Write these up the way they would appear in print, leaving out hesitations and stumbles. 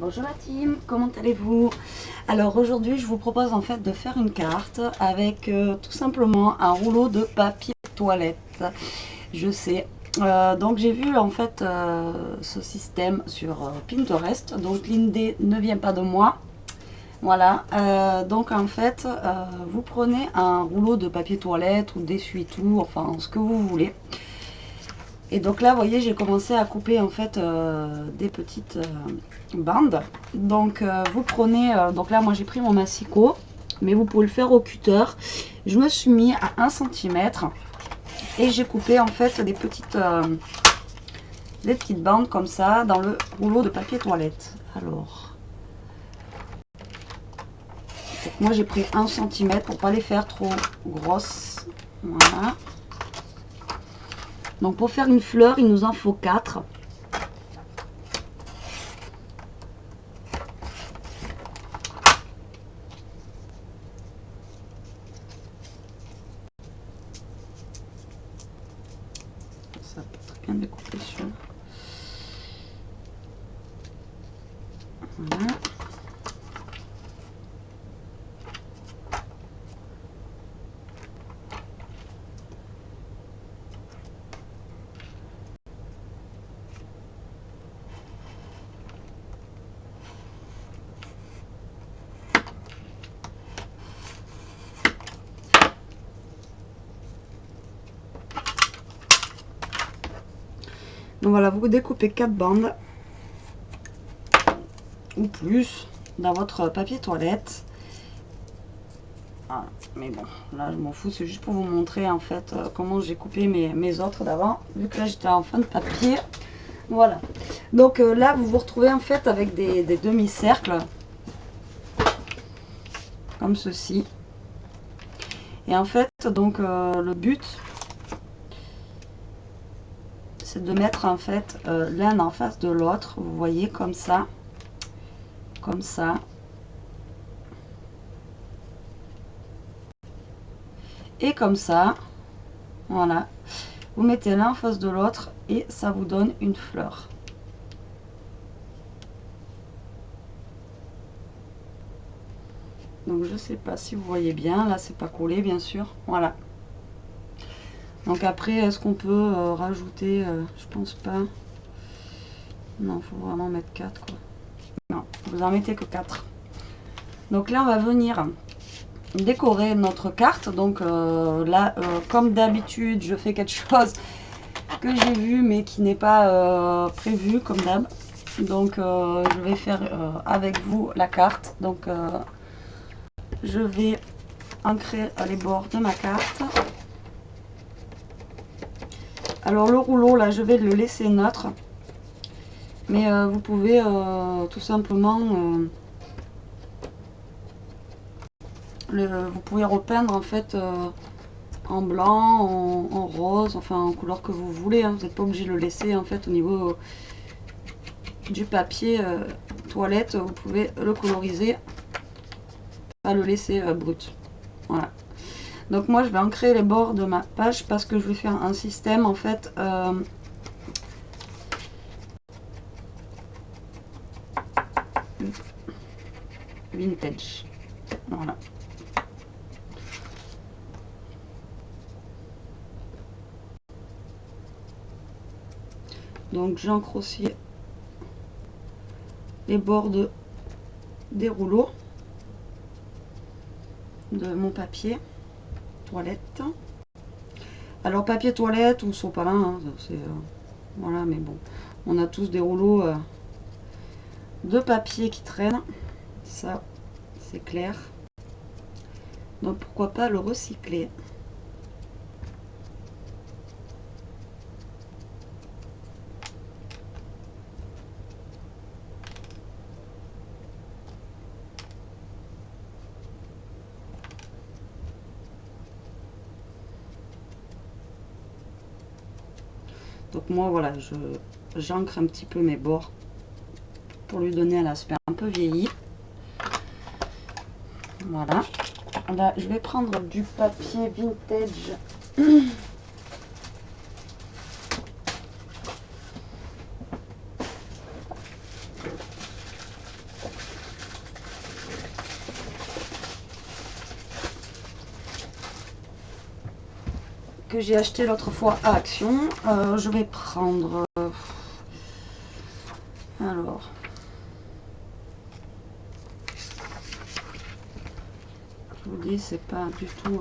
Bonjour la team, comment allez-vous? Alors aujourd'hui je vous propose en fait de faire une carte avec tout simplement un rouleau de papier toilette. Je sais, donc j'ai vu en fait ce système sur Pinterest, donc l'idée ne vient pas de moi. Voilà, donc en fait vous prenez un rouleau de papier toilette ou d'essuie-tout, enfin ce que vous voulez. Et donc là, vous voyez, j'ai commencé à couper en fait des petites bandes. Donc vous prenez, donc là moi j'ai pris mon massicot, mais vous pouvez le faire au cutter. Je me suis mis à 1 cm et j'ai coupé en fait des petites bandes comme ça dans le rouleau de papier toilette. Alors, donc moi j'ai pris 1 cm pour pas les faire trop grosses. Voilà. Donc pour faire une fleur, il nous en faut 4. Ça peut très bien découper sur. Voilà. Donc voilà, vous découpez 4 bandes ou plus dans votre papier toilette. Voilà. Mais bon, là je m'en fous, c'est juste pour vous montrer en fait comment j'ai coupé mes autres d'avant, vu que là j'étais en fin de papier. Voilà. Donc là vous vous retrouvez en fait avec des demi-cercles comme ceci. Et en fait donc le but c'est de mettre en fait l'un en face de l'autre, vous voyez, comme ça, et comme ça. Voilà, vous mettez l'un en face de l'autre et ça vous donne une fleur. Donc je sais pas si vous voyez bien, là c'est pas collé bien sûr. Voilà. Donc après, est-ce qu'on peut rajouter, je pense pas. Non, faut vraiment mettre 4 quoi. Non, vous en mettez que 4. Donc là on va venir décorer notre carte. Donc là comme d'habitude je fais quelque chose que j'ai vu mais qui n'est pas prévu comme d'hab. Donc je vais faire avec vous la carte. Donc je vais ancrer les bords de ma carte. Alors le rouleau là je vais le laisser neutre, mais vous pouvez tout simplement vous pouvez repeindre en fait en blanc, en rose, enfin en couleur que vous voulez, hein. Vous n'êtes pas obligé de le laisser en fait au niveau du papier toilette, vous pouvez le coloriser, pas le laisser brut. Voilà. Donc moi je vais ancrer les bords de ma page parce que je vais faire un système en fait vintage. Voilà. Donc j'ancre aussi les bords des rouleaux de mon papier toilette. Alors papier toilette ou sopalin, hein, c'est voilà, mais bon, on a tous des rouleaux de papier qui traînent, ça c'est clair. Donc pourquoi pas le recycler. Donc moi voilà, j'ancre un petit peu mes bords pour lui donner un aspect un peu vieilli. Voilà. Là je vais prendre du papier vintage. que j'ai acheté l'autre fois à Action. Je vais prendre... alors... je vous dis, c'est pas du tout...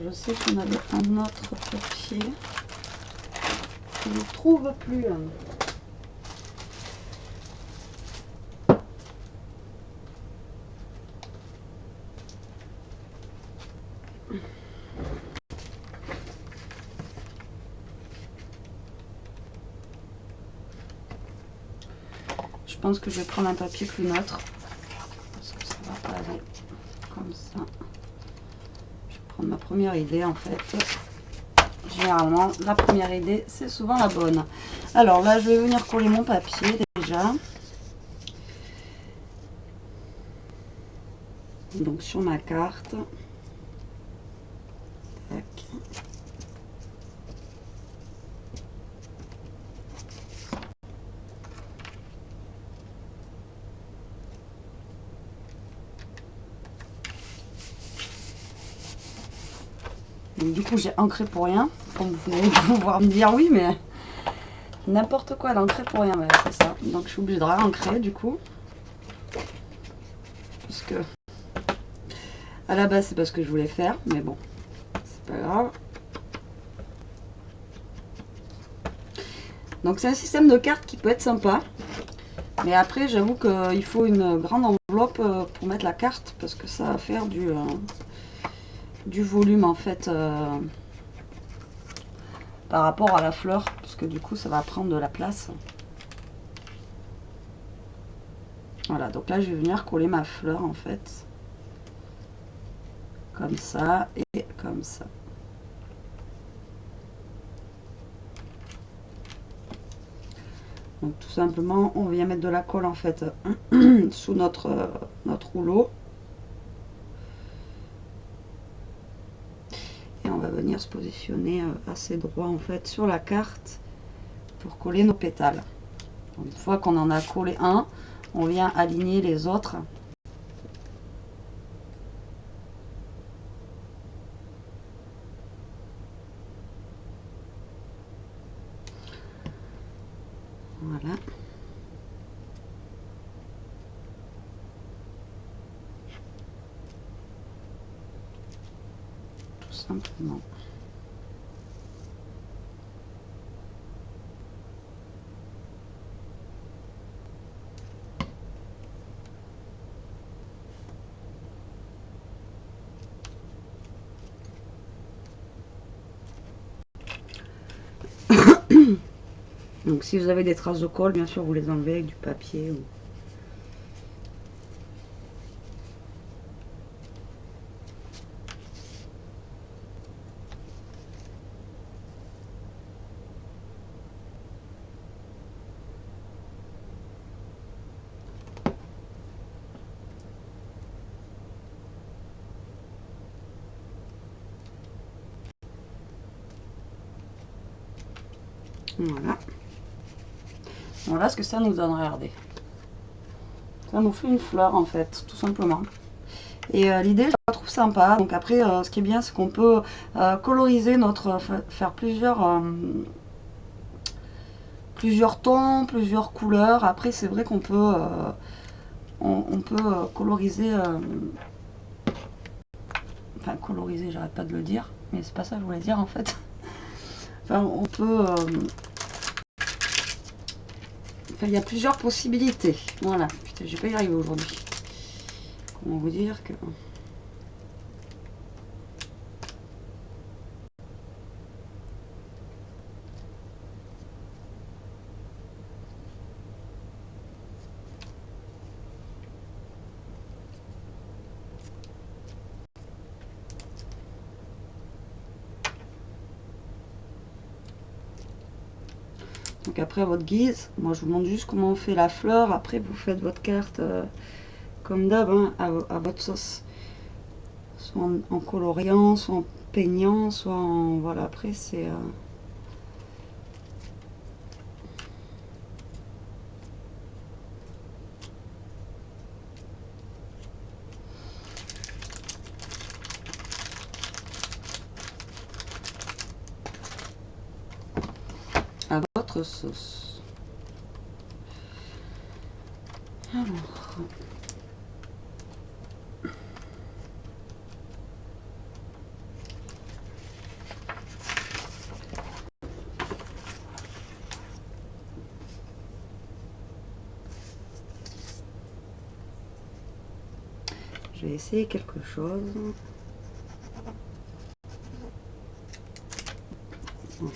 je sais qu'on avait un autre papier. Je ne le trouve plus. Je pense que je vais prendre un papier plus neutre. Parce que ça va pas aller comme ça. Je vais prendre ma première idée en fait. Généralement, la première idée, c'est souvent la bonne. Alors là, je vais venir coller mon papier déjà. Donc sur ma carte. Tac. Donc, du coup, j'ai ancré pour rien. Comme vous allez pouvoir me dire, oui, mais n'importe quoi, l'ancré pour rien, c'est ça. Donc, je suis obligée de réancrer du coup. Parce que, à la base, c'est pas ce que je voulais faire, mais bon, c'est pas grave. Donc, c'est un système de cartes qui peut être sympa. Mais après, j'avoue qu'il faut une grande enveloppe pour mettre la carte parce que ça va faire du volume en fait par rapport à la fleur, parce que du coup ça va prendre de la place. Voilà, donc là je vais venir coller ma fleur en fait comme ça et comme ça. Donc tout simplement on vient mettre de la colle en fait sous notre rouleau. Et on va venir se positionner assez droit en fait sur la carte pour coller nos pétales. Donc, une fois qu'on en a collé un, on vient aligner les autres. Voilà. Tout simplement. Donc si vous avez des traces de colle, bien sûr vous les enlevez avec du papier. Voilà. Voilà ce que ça nous donne, regardez. Ça nous fait une fleur en fait, tout simplement. Et l'idée, je la trouve sympa. Donc après, ce qui est bien, c'est qu'on peut coloriser faire plusieurs tons, plusieurs couleurs. Après, c'est vrai qu'on peut, on peut coloriser, enfin coloriser, j'arrête pas de le dire, mais c'est pas ça que je voulais dire en fait. Enfin, on peut, enfin, il y a plusieurs possibilités. Voilà, putain, j'ai pas y arriver aujourd'hui. Comment vous dire que... Donc après, à votre guise, moi je vous montre juste comment on fait la fleur. Après, vous faites votre carte comme d'hab, hein, à votre sauce. Soit en coloriant, soit en peignant, soit en... Voilà, après c'est... à votre sauce. Alors... Je vais essayer quelque chose. Bon.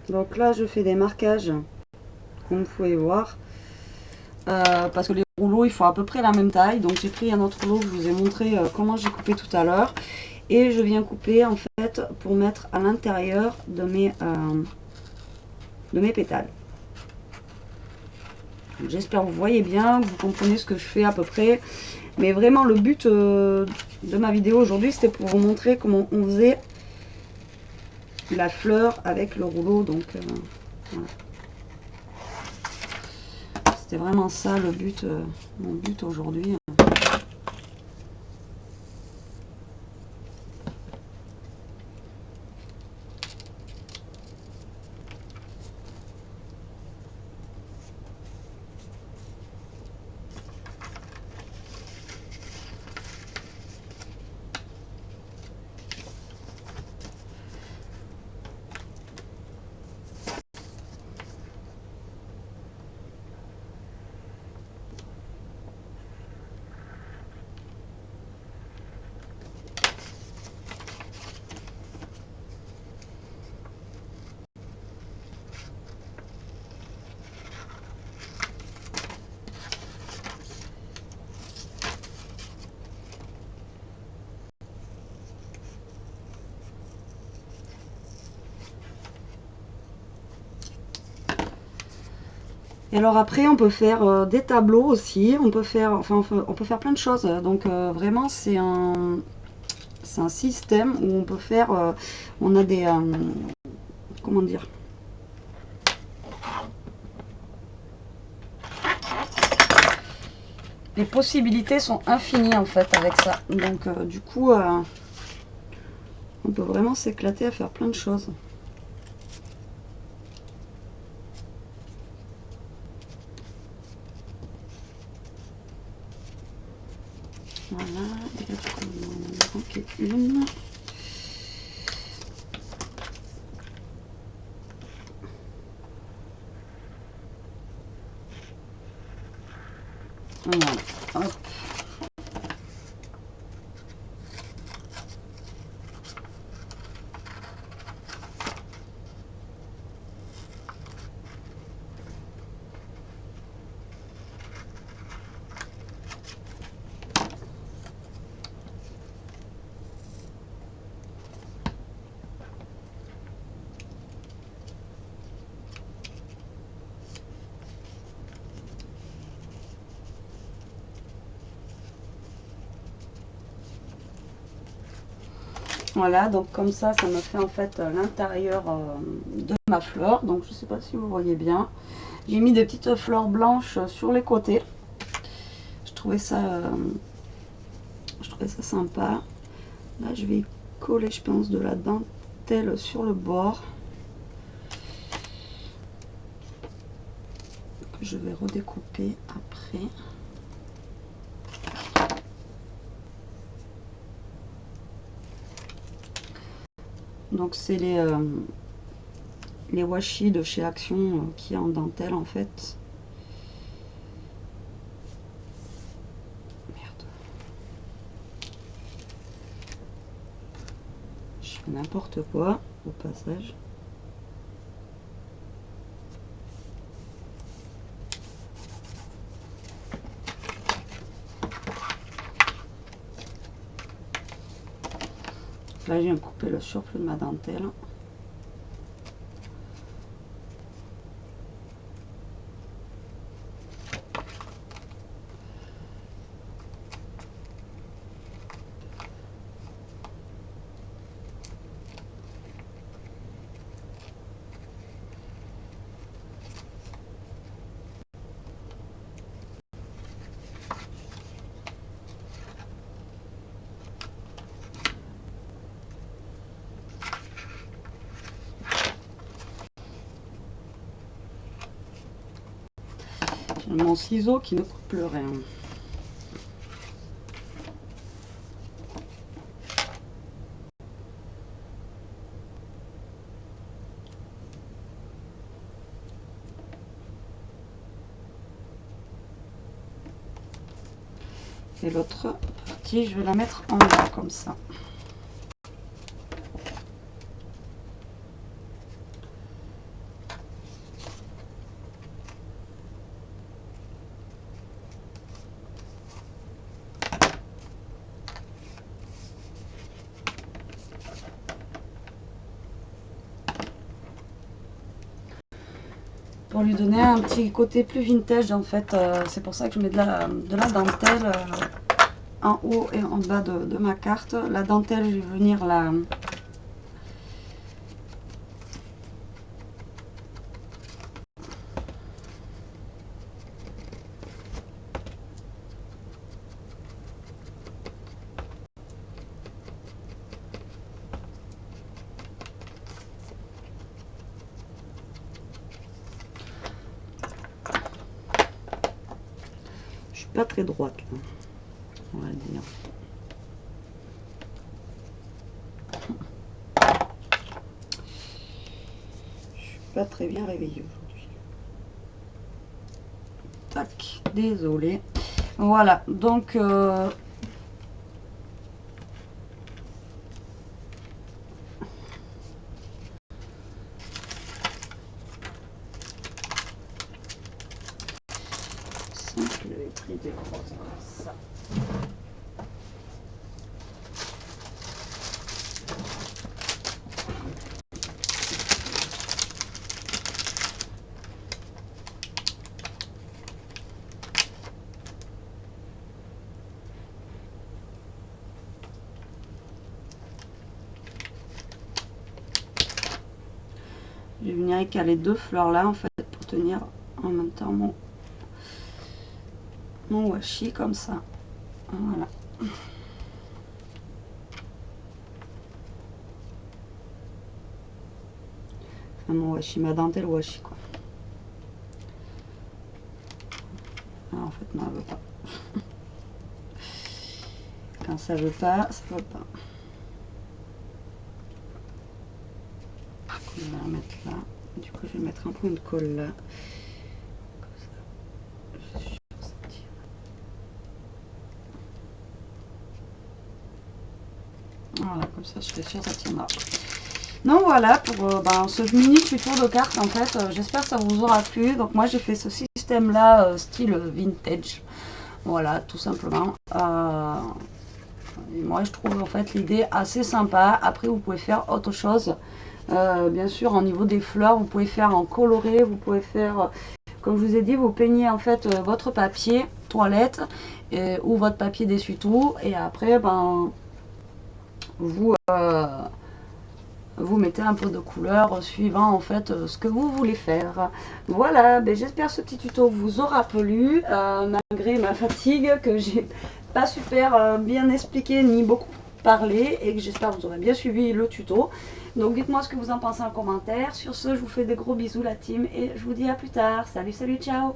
Donc là, je fais des marquages, comme vous pouvez voir, parce que les rouleaux, il faut à peu près la même taille. Donc j'ai pris un autre rouleau que je vous ai montré comment j'ai coupé tout à l'heure. Et je viens couper en fait pour mettre à l'intérieur de mes pétales. J'espère que vous voyez bien, que vous comprenez ce que je fais à peu près. Mais vraiment, le but de ma vidéo aujourd'hui, c'était pour vous montrer comment on faisait la fleur avec le rouleau. Donc voilà. C'était vraiment ça le but, mon but aujourd'hui. Et alors après, on peut faire des tableaux aussi. On peut faire, enfin, on peut faire plein de choses. Donc vraiment, c'est un système où on peut faire. On a des, comment dire, les possibilités sont infinies en fait avec ça. Donc du coup, on peut vraiment s'éclater à faire plein de choses. Voilà, et là du coup on en a manqué une. Voilà, hop. Voilà, donc comme ça me fait en fait l'intérieur de ma fleur. Donc je sais pas si vous voyez bien. J'ai mis des petites fleurs blanches sur les côtés. Je trouvais ça sympa. Là, je vais coller, je pense, de la dentelle sur le bord. Que je vais redécouper après. Donc c'est les washi de chez Action qui est en dentelle en fait. Merde. Je fais n'importe quoi au passage. Là, je viens de couper le surplus de ma dentelle. J'ai mon ciseau qui ne coupe plus rien. Et l'autre partie, je vais la mettre en bas comme ça. Pour lui donner un petit côté plus vintage en fait, c'est pour ça que je mets de la dentelle en haut et en bas de ma carte. La dentelle, je vais venir la... Je suis pas très droite là, on va dire. Je suis pas très bien réveillée aujourd'hui. Tac, désolée. Voilà, donc je l'ai pris des grosses comme ça. Je vais venir écaler deux fleurs là en fait pour tenir en même temps mon washi comme ça. Voilà. Enfin, mon washi, ma dentelle washi quoi. Ah, en fait non, elle veut pas. Quand ça veut pas, ça veut pas. Je vais la mettre là. Du coup, je vais mettre un point de colle là. Voilà, comme ça, je suis sûre que ça tiendra. Donc voilà pour ce mini tuto de cartes en fait. J'espère que ça vous aura plu. Donc moi, j'ai fait ce système là, style vintage. Voilà, tout simplement. Et moi, je trouve en fait l'idée assez sympa. Après, vous pouvez faire autre chose. Bien sûr, au niveau des fleurs, vous pouvez faire en coloré. Vous pouvez faire, comme je vous ai dit, vous peignez en fait votre papier toilette ou votre papier d'essuie-tout. Et après, vous mettez un peu de couleur suivant en fait ce que vous voulez faire. Voilà, j'espère que ce petit tuto vous aura plu malgré ma fatigue, que j'ai pas super bien expliqué ni beaucoup parlé, et que j'espère que vous aurez bien suivi le tuto. Donc dites-moi ce que vous en pensez en commentaire. Sur ce, je vous fais des gros bisous la team et je vous dis à plus tard. Salut, salut, ciao.